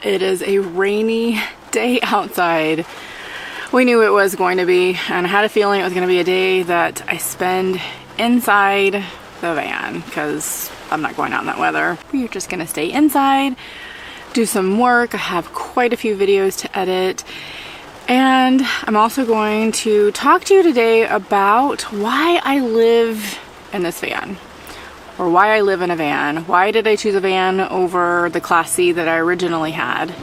It is a rainy day outside. We knew it was going to be, and I had a feeling it was going to be a day that I spend inside the van because I'm not going out in that weather. We're just going to stay inside, do some work. I have quite a few videos to edit, and I'm also going to talk to you today about why I live in this van. Or why I live in a van. Why did I choose a van over the Class C that I originally had?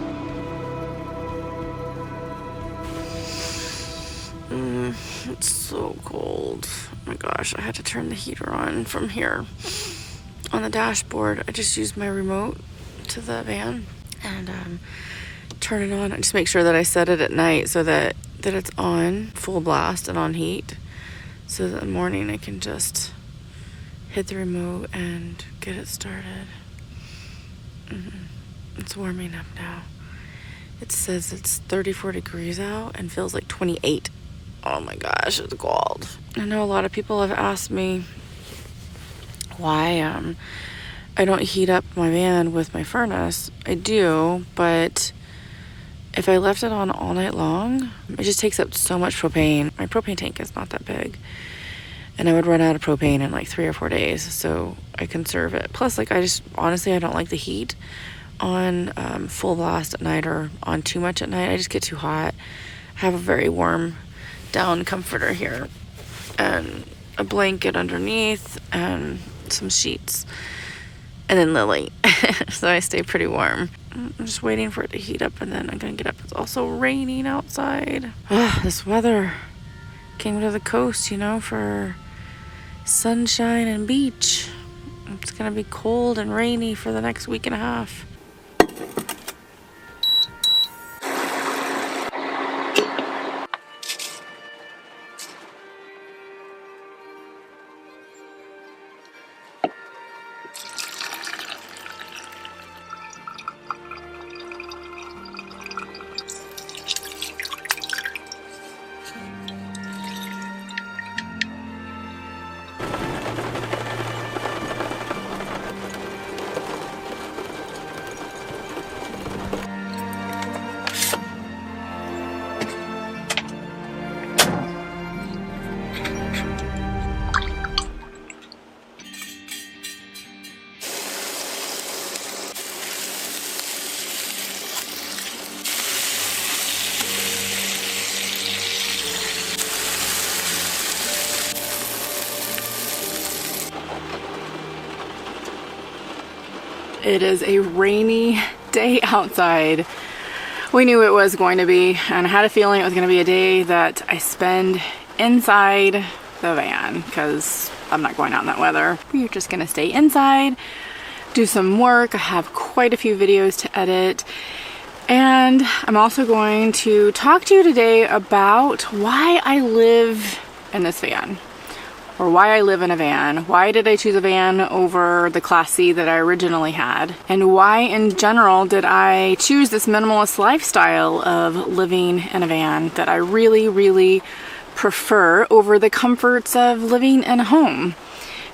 It's so cold. Oh my gosh, I had to turn the heater on from here on the dashboard. I just used my remote to the van and turn it on. I just make sure that I set it at night so that it's on full blast and on heat, so that in the morning I can just hit the remote and get it started. It's warming up now. It says it's 34 degrees out and feels like 28. Oh my gosh, it's cold. I know a lot of people have asked me why I don't heat up my van with my furnace. I do, but if I left it on all night long, it just takes up so much propane. My propane tank is not that big, and I would run out of propane in like 3 or 4 days, so I conserve it. Plus, like, I don't like the heat on full blast at night or on too much at night. I just get too hot. I have a very warm down comforter here and a blanket underneath and some sheets, and then Lily. So I stay pretty warm. I'm just waiting for it to heat up, and then I'm gonna get up. It's also raining outside. This weather came to the coast, for sunshine and beach. It's gonna be cold and rainy for the next week and a half. It is a rainy day outside. We knew it was going to be, and I had a feeling it was going to be a day that I spend inside the van because I'm not going out in that weather. We're just going to stay inside, do some work. I have quite a few videos to edit, and I'm also going to talk to you today about why I live in this van. Or why I live in a van. Why did I choose a van over the Class C that I originally had? And why in general did I choose this minimalist lifestyle of living in a van that I really, really prefer over the comforts of living in a home?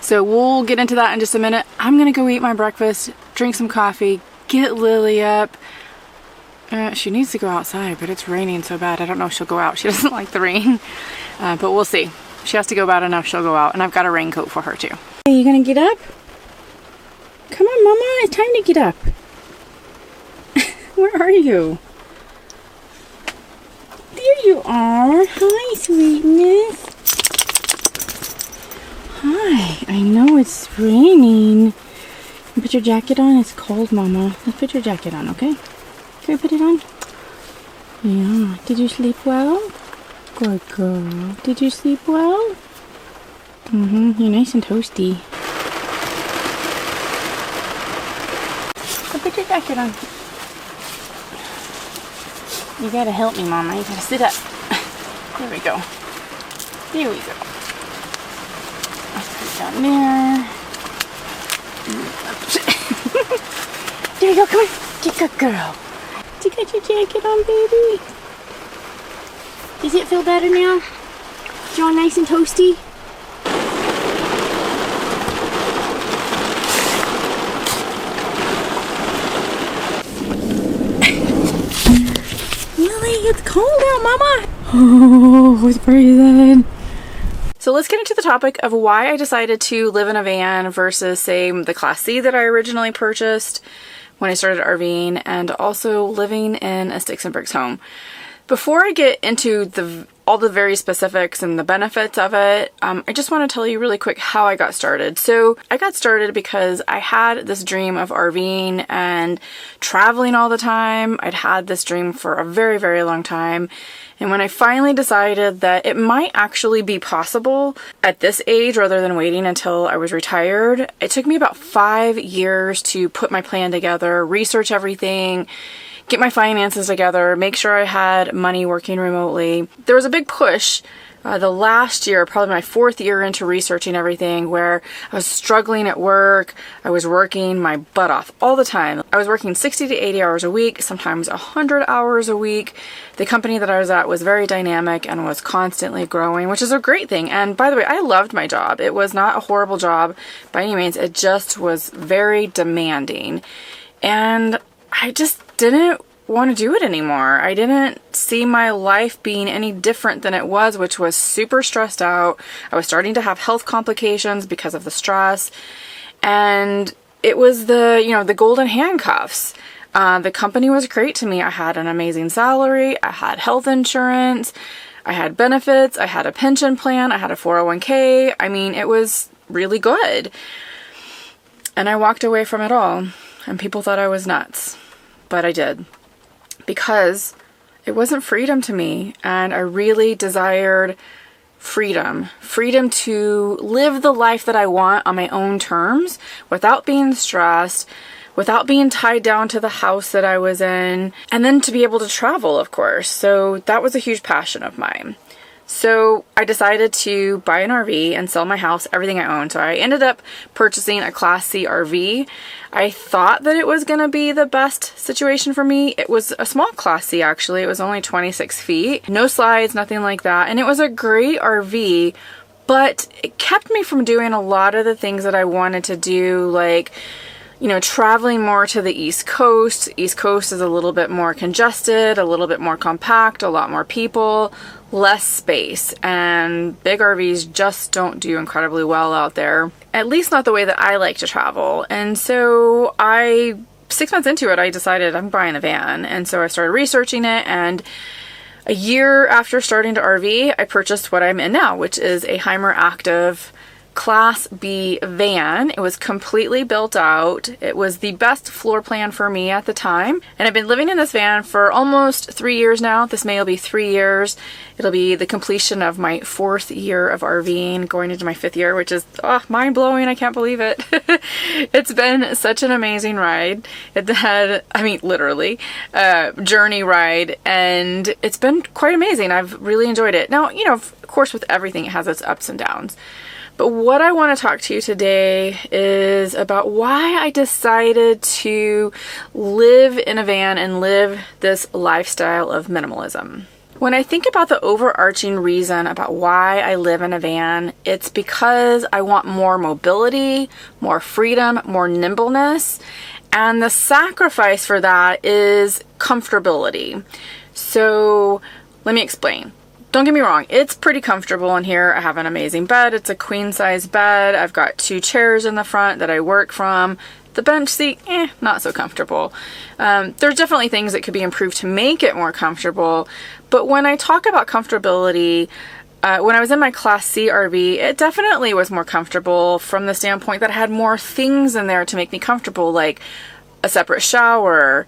So we'll get into that in just a minute. I'm gonna go eat my breakfast, drink some coffee, get Lily up. She needs to go outside, but it's raining so bad. I don't know if she'll go out. She doesn't like the rain, but we'll see. She has to go bad enough, she'll go out. And I've got a raincoat for her too. Are you gonna get up? Come on, Mama, it's time to get up. Where are you? There you are. Hi, sweetness. Hi, I know it's raining. Put your jacket on, it's cold, Mama. Let's put your jacket on, okay? Can we put it on? Yeah, did you sleep well? Good girl. Did you sleep well? You're nice and toasty. So put your jacket on. You gotta help me, Mama. You gotta sit up. There we go. There we go. Let's put it down there. There you go. Come on. Good girl. You got your jacket on, baby? Does it feel better now? Is you all nice and toasty? It's cold out, mama. Oh, it's freezing. So let's get into the topic of why I decided to live in a van versus, say, the Class C that I originally purchased when I started RVing, and also living in a sticks and bricks home. Before I get into all the very specifics and the benefits of it, I just want to tell you really quick how I got started. So I got started because I had this dream of RVing and traveling all the time. I'd had this dream for a very, very long time. And when I finally decided that it might actually be possible at this age rather than waiting until I was retired, it took me about 5 years to put my plan together, research everything, get my finances together, make sure I had money working remotely. There was a big push the last year, probably my 4th year into researching everything, where I was struggling at work. I was working my butt off all the time. I was working 60 to 80 hours a week, sometimes 100 hours a week. The company that I was at was very dynamic and was constantly growing, which is a great thing. And by the way, I loved my job. It was not a horrible job by any means. It just was very demanding. And I just didn't want to do it anymore. I didn't see my life being any different than it was, which was super stressed out. I was starting to have health complications because of the stress. And it was the golden handcuffs. The company was great to me. I had an amazing salary. I had health insurance. I had benefits. I had a pension plan. I had a 401k. I mean, it was really good. And I walked away from it all. And people thought I was nuts. But I did. Because it wasn't freedom to me, and I really desired freedom to live the life that I want on my own terms without being stressed, without being tied down to the house that I was in, and then to be able to travel, of course. So that was a huge passion of mine. So I decided to buy an RV and sell my house, everything I owned. So I ended up purchasing a Class C RV. I thought that it was going to be the best situation for me. It was a small Class C, actually. It was only 26 feet. No slides, nothing like that. And it was a great RV, but it kept me from doing a lot of the things that I wanted to do, like, traveling more to the East Coast. East Coast is a little bit more congested, a little bit more compact, a lot more people, less space, and big RVs just don't do incredibly well out there. At least not the way that I like to travel. And so 6 months into it, I decided I'm buying a van. And so I started researching it, and a year after starting to RV, I purchased what I'm in now, which is a Heimer Active Class B van. It was completely built out. It was the best floor plan for me at the time. And I've been living in this van for almost 3 years now. This May will be 3 years. It'll be the completion of my 4th year of RVing, going into my 5th year, which is mind-blowing. I can't believe it. It's been such an amazing ride. It had, literally, journey ride, and it's been quite amazing. I've really enjoyed it. Now, of course, with everything, it has its ups and downs. But what I want to talk to you today is about why I decided to live in a van and live this lifestyle of minimalism. When I think about the overarching reason about why I live in a van, it's because I want more mobility, more freedom, more nimbleness, and the sacrifice for that is comfortability. So let me explain. Don't get me wrong, it's pretty comfortable in here. I have an amazing bed. It's a queen size bed. I've got 2 chairs in the front that I work from. The bench seat, not so comfortable. There's definitely things that could be improved to make it more comfortable. But when I talk about comfortability, when I was in my Class C RV, it definitely was more comfortable from the standpoint that I had more things in there to make me comfortable, like a separate shower.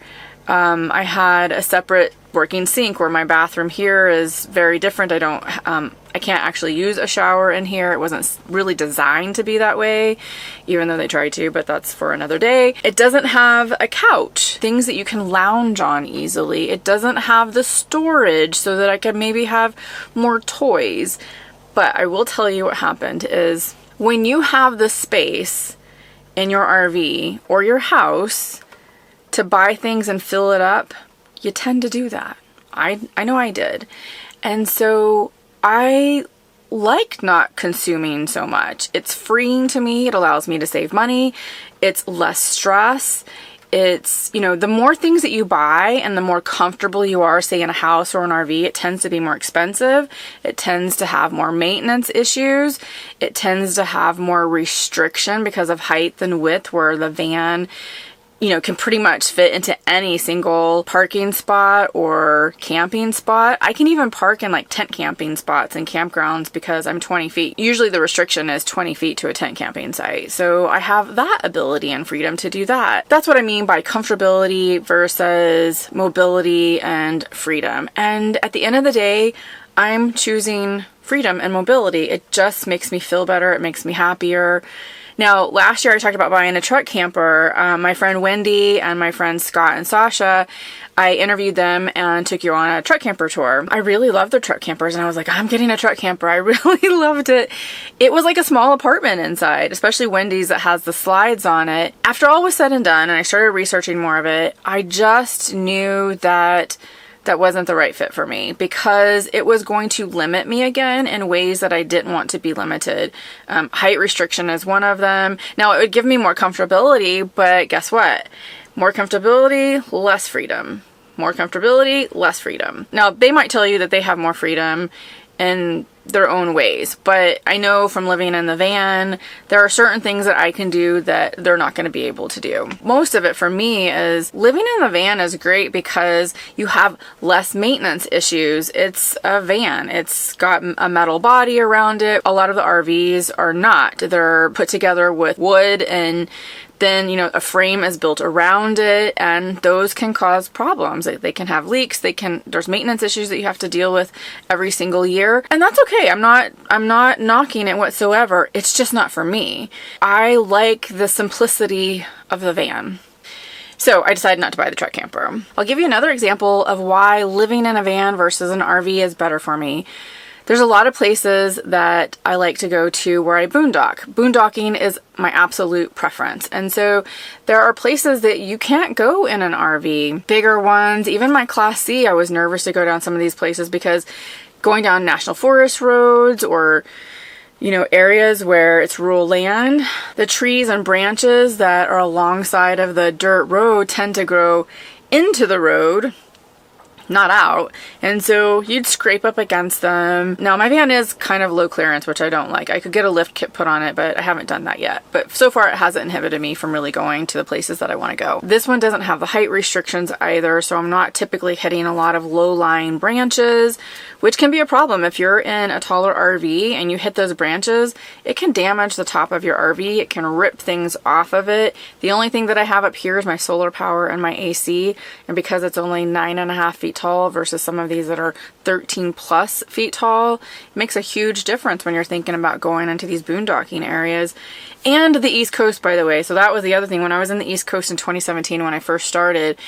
I had a separate working sink, where my bathroom here is very different. I can't actually use a shower in here. It wasn't really designed to be that way, even though they tried to, but that's for another day. It doesn't have a couch, things that you can lounge on easily. It doesn't have the storage so that I could maybe have more toys. But I will tell you what happened is when you have the space in your RV or your house to buy things and fill it up, you tend to do that. I know I did. And so I like not consuming so much. It's freeing to me. It allows me to save money. It's less stress. It's, you know, the more things that you buy and the more comfortable you are, say in a house or an RV, it tends to be more expensive. It tends to have more maintenance issues. It tends to have more restriction because of height and width, where the van, you know, can pretty much fit into any single parking spot or camping spot. I can even park in like tent camping spots and campgrounds because I'm 20 feet. Usually the restriction is 20 feet to a tent camping site. So I have that ability and freedom to do that. That's what I mean by comfortability versus mobility and freedom. And at the end of the day, I'm choosing freedom and mobility. It just makes me feel better. It makes me happier. Now, last year I talked about buying a truck camper. My friend Wendy and my friends Scott and Sasha, I interviewed them and took you on a truck camper tour. I really loved their truck campers, and I was like, I'm getting a truck camper. I really loved it. It was like a small apartment inside, especially Wendy's that has the slides on it. After all was said and done, and I started researching more of it, I just knew that wasn't the right fit for me, because it was going to limit me again in ways that I didn't want to be limited. Height restriction is one of them. Now, it would give me more comfortability, but guess what? More comfortability, less freedom. More comfortability, less freedom. Now, they might tell you that they have more freedom in their own ways, but I know from living in the van, there are certain things that I can do that they're not going to be able to do. Most of it for me is living in the van is great because you have less maintenance issues. It's a van. It's got a metal body around it. A lot of the RVs are not. They're put together with wood, and then, you know, a frame is built around it, and those can cause problems. They can have leaks. There's maintenance issues that you have to deal with every single year, and that's okay. I'm not knocking it whatsoever. It's just not for me. I like the simplicity of the van. So I decided not to buy the truck camper. I'll give you another example of why living in a van versus an RV is better for me. There's a lot of places that I like to go to where I boondock. Boondocking is my absolute preference. And so there are places that you can't go in an RV. Bigger ones, even my Class C, I was nervous to go down some of these places because going down national forest roads or, you know, areas where it's rural land, the trees and branches that are alongside of the dirt road tend to grow into the road, not out, and so you'd scrape up against them. Now, my van is kind of low clearance, which I don't like. I could get a lift kit put on it, but I haven't done that yet. But so far, it hasn't inhibited me from really going to the places that I want to go. This one doesn't have the height restrictions either, so I'm not typically hitting a lot of low-lying branches, which can be a problem. If you're in a taller RV and you hit those branches, it can damage the top of your RV. It can rip things off of it. The only thing that I have up here is my solar power and my AC, and because it's only 9.5 feet tall versus some of these that are 13 plus feet tall, it makes a huge difference when you're thinking about going into these boondocking areas. And the East Coast, by the way, so that was the other thing. When I was in the East Coast in 2017, when I first started,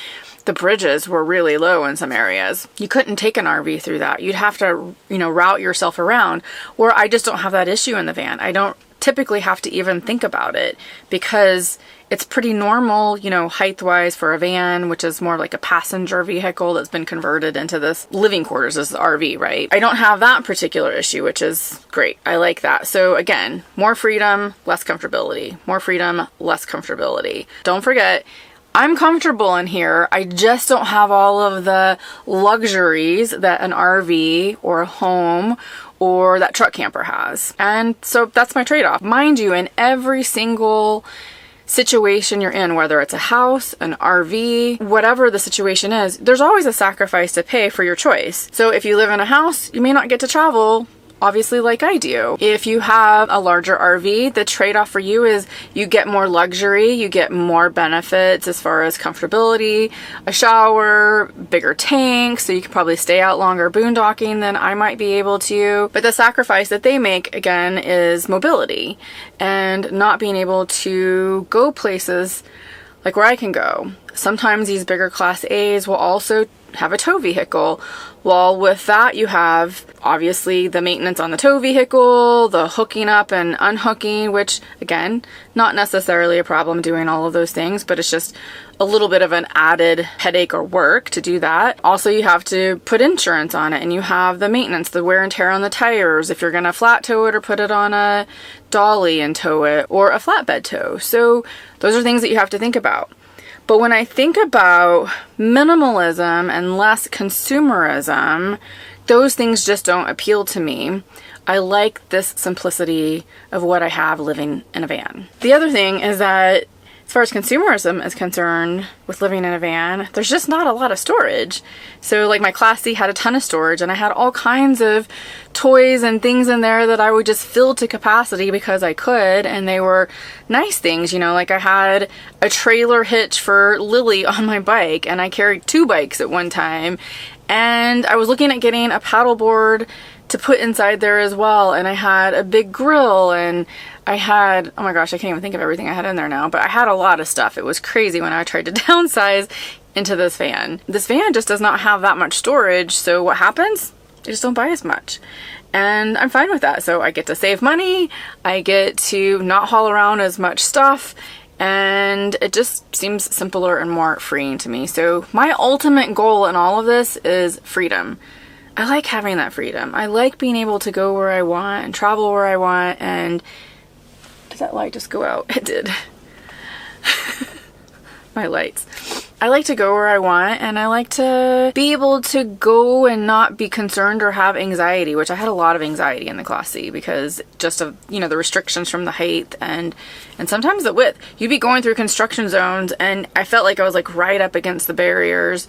the bridges were really low in some areas. You couldn't take an RV through that. You'd have to, you know, route yourself around, where I just don't have that issue in the van. I don't typically have to even think about it because it's pretty normal, you know, height-wise for a van, which is more like a passenger vehicle that's been converted into this living quarters as the RV, right? I don't have that particular issue, which is great. I like that. So again, more freedom, less comfortability. More freedom, less comfortability. Don't forget, I'm comfortable in here. I just don't have all of the luxuries that an RV or a home or that truck camper has. And so that's my trade-off. Mind you, in every single situation you're in, whether it's a house, an RV, whatever the situation is, there's always a sacrifice to pay for your choice. So if you live in a house, you may not get to travel, obviously, like I do. If you have a larger RV, the trade-off for you is you get more luxury, you get more benefits as far as comfortability, a shower, bigger tank, so you can probably stay out longer boondocking than I might be able to. But the sacrifice that they make, again, is mobility and not being able to go places like where I can go. Sometimes these bigger Class A's will also have a tow vehicle. Well, with that, you have obviously the maintenance on the tow vehicle, the hooking up and unhooking, which again, not necessarily a problem doing all of those things, but it's just a little bit of an added headache or work to do that. Also, you have to put insurance on it, and you have the maintenance, the wear and tear on the tires, if you're gonna flat tow it or put it on a dolly and tow it, or a flatbed tow. So those are things that you have to think about. But when I think about minimalism and less consumerism, those things just don't appeal to me. I like this simplicity of what I have living in a van. The other thing is that as far as consumerism is concerned with living in a van, there's just not a lot of storage. So like my Class C had a ton of storage, and I had all kinds of toys and things in there that I would just fill to capacity because I could, and they were nice things, you know, like I had a trailer hitch for Lily on my bike, and I carried 2 bikes at one time, and I was looking at getting a paddleboard to put inside there as well, and I had a big grill, and I had, oh my gosh, I can't even think of everything I had in there now, but I had a lot of stuff. It was crazy when I tried to downsize into this van. This van just does not have that much storage, so what happens? I just don't buy as much. And I'm fine with that. So I get to save money, I get to not haul around as much stuff, and it just seems simpler and more freeing to me. So my ultimate goal in all of this is freedom. I like having that freedom. I like being able to go where I want and travel where I want. And did that light just go out? It did. My lights. I like to go where I want, and I like to be able to go and not be concerned or have anxiety, which I had a lot of anxiety in the Class C because just of, you know, the restrictions from the height and sometimes the width. You'd be going through construction zones, and I felt like I was like right up against the barriers.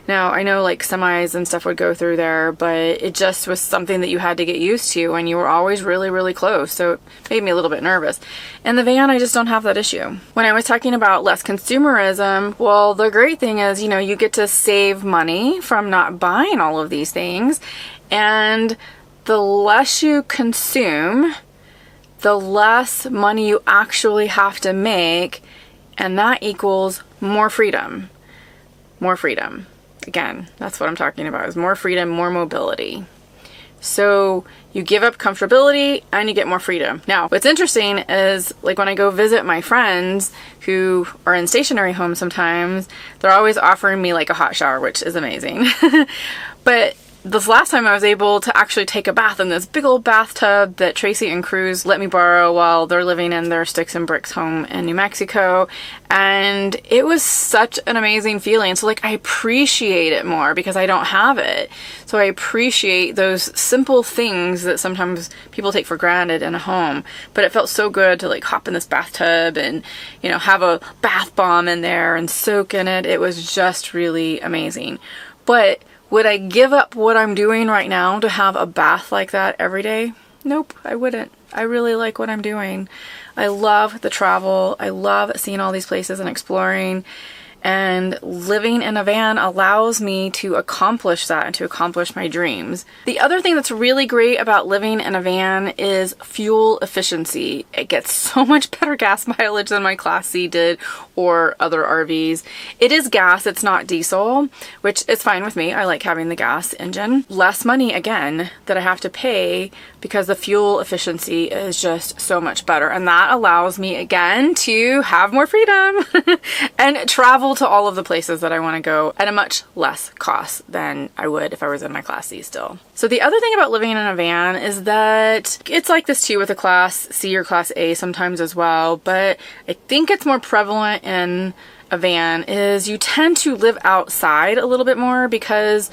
Now, I know like semis and stuff would go through there, but it just was something that you had to get used to, and you were always really, really close. So it made me a little bit nervous. In the van, I just don't have that issue. When I was talking about less consumerism, well, the great thing is, you know, you get to save money from not buying all of these things. And the less you consume, the less money you actually have to make. And that equals more freedom. More freedom. Again, that's what I'm talking about, is more freedom, more mobility. So you give up comfortability and you get more freedom. Now, what's interesting is like when I go visit my friends who are in stationary homes sometimes, they're always offering me like a hot shower, which is amazing. But this last time I was able to actually take a bath in this big old bathtub that Tracy and Cruz let me borrow while they're living in their sticks and bricks home in New Mexico. And it was such an amazing feeling. So like I appreciate it more because I don't have it. So I appreciate those simple things that sometimes people take for granted in a home. But it felt so good to like hop in this bathtub and, you know, have a bath bomb in there and soak in it. It was just really amazing. But would I give up what I'm doing right now to have a bath like that every day? Nope, I wouldn't. I really like what I'm doing. I love the travel. I love seeing all these places and exploring. And living in a van allows me to accomplish that and to accomplish my dreams. The other thing that's really great about living in a van is fuel efficiency. It gets so much better gas mileage than my Class C did or other RVs. It is gas, it's not diesel, which is fine with me. I like having the gas engine. Less money, again, that I have to pay because the fuel efficiency is just so much better. And that allows me, again, to have more freedom and travel to all of the places that I want to go at a much less cost than I would if I was in my Class C still. So the other thing about living in a van is that it's like this too with a Class C or Class A sometimes as well, but I think it's more prevalent in a van is you tend to live outside a little bit more because,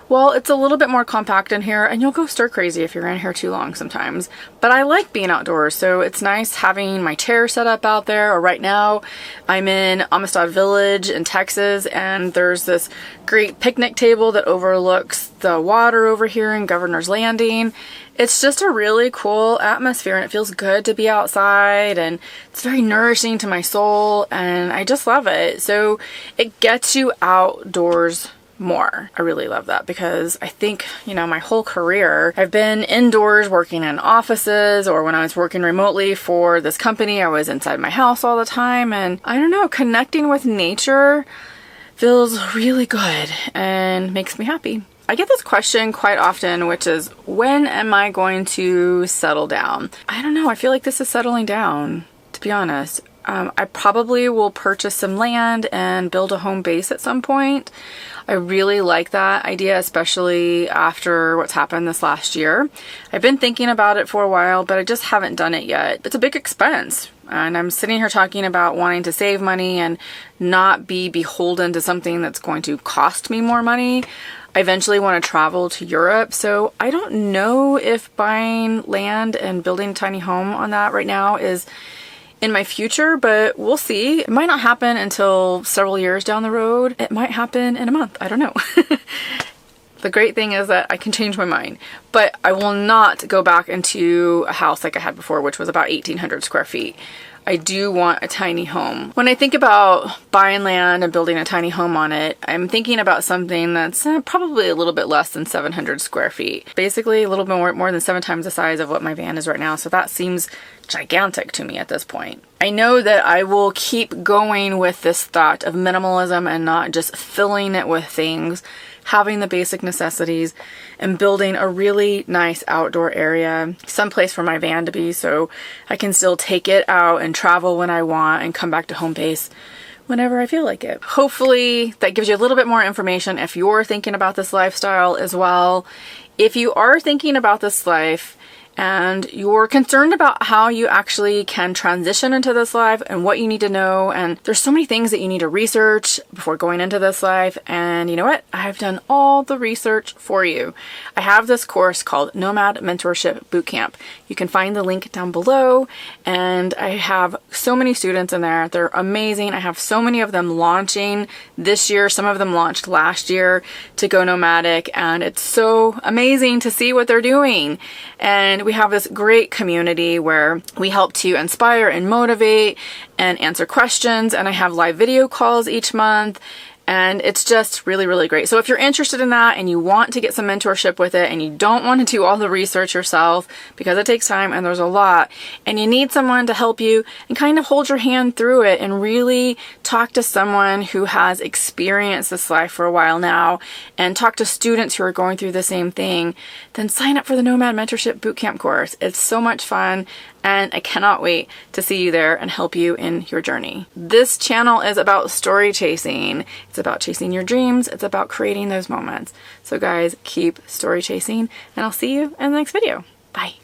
well, it's a little bit more compact in here, and you'll go stir crazy if you're in here too long sometimes. But I like being outdoors, so it's nice having my chair set up out there. Or right now, I'm in Amistad Village in Texas, and there's this great picnic table that overlooks the water over here in Governor's Landing. It's just a really cool atmosphere, and it feels good to be outside, and it's very nourishing to my soul, and I just love it. So it gets you outdoors more. I really love that because I think, you know, my whole career I've been indoors working in offices, or when I was working remotely for this company, I was inside my house all the time. And I don't know, connecting with nature feels really good and makes me happy. I get this question quite often, which is, when am I going to settle down? I don't know. I feel like this is settling down, to be honest. I probably will purchase some land and build a home base at some point. I really like that idea, especially after what's happened this last year. I've been thinking about it for a while, but I just haven't done it yet. It's a big expense. And I'm sitting here talking about wanting to save money and not be beholden to something that's going to cost me more money. I eventually want to travel to Europe, so I don't know if buying land and building a tiny home on that right now is in my future, but we'll see. It might not happen until several years down the road. It might happen in a month. I don't know. The great thing is that I can change my mind, but I will not go back into a house like I had before, which was about 1,800 square feet. I do want a tiny home. When I think about buying land and building a tiny home on it, I'm thinking about something that's probably a little bit less than 700 square feet. Basically a little bit more than 7 times the size of what my van is right now. So that seems gigantic to me at this point. I know that I will keep going with this thought of minimalism and not just filling it with things, having the basic necessities, and building a really nice outdoor area, someplace for my van to be so I can still take it out and travel when I want and come back to home base whenever I feel like it. Hopefully that gives you a little bit more information if you're thinking about this lifestyle as well. If you are thinking about this life and you're concerned about how you actually can transition into this life and what you need to know, and there's so many things that you need to research before going into this life, and you know what? I've done all the research for you. I have this course called Nomad Mentorship Bootcamp. You can find the link down below, and I have so many students in there. They're amazing. I have so many of them launching this year. Some of them launched last year to go nomadic, and it's so amazing to see what they're doing. And we have this great community where we help to inspire and motivate and answer questions, and I have live video calls each month, and it's just really, really great. So if you're interested in that and you want to get some mentorship with it and you don't want to do all the research yourself because it takes time and there's a lot, and you need someone to help you and kind of hold your hand through it and really talk to someone who has experienced this life for a while now and talk to students who are going through the same thing, then sign up for the Nomad Mentorship Bootcamp course. It's so much fun, and I cannot wait to see you there and help you in your journey. This channel is about story chasing. It's about chasing your dreams. It's about creating those moments. So guys, keep story chasing, and I'll see you in the next video. Bye.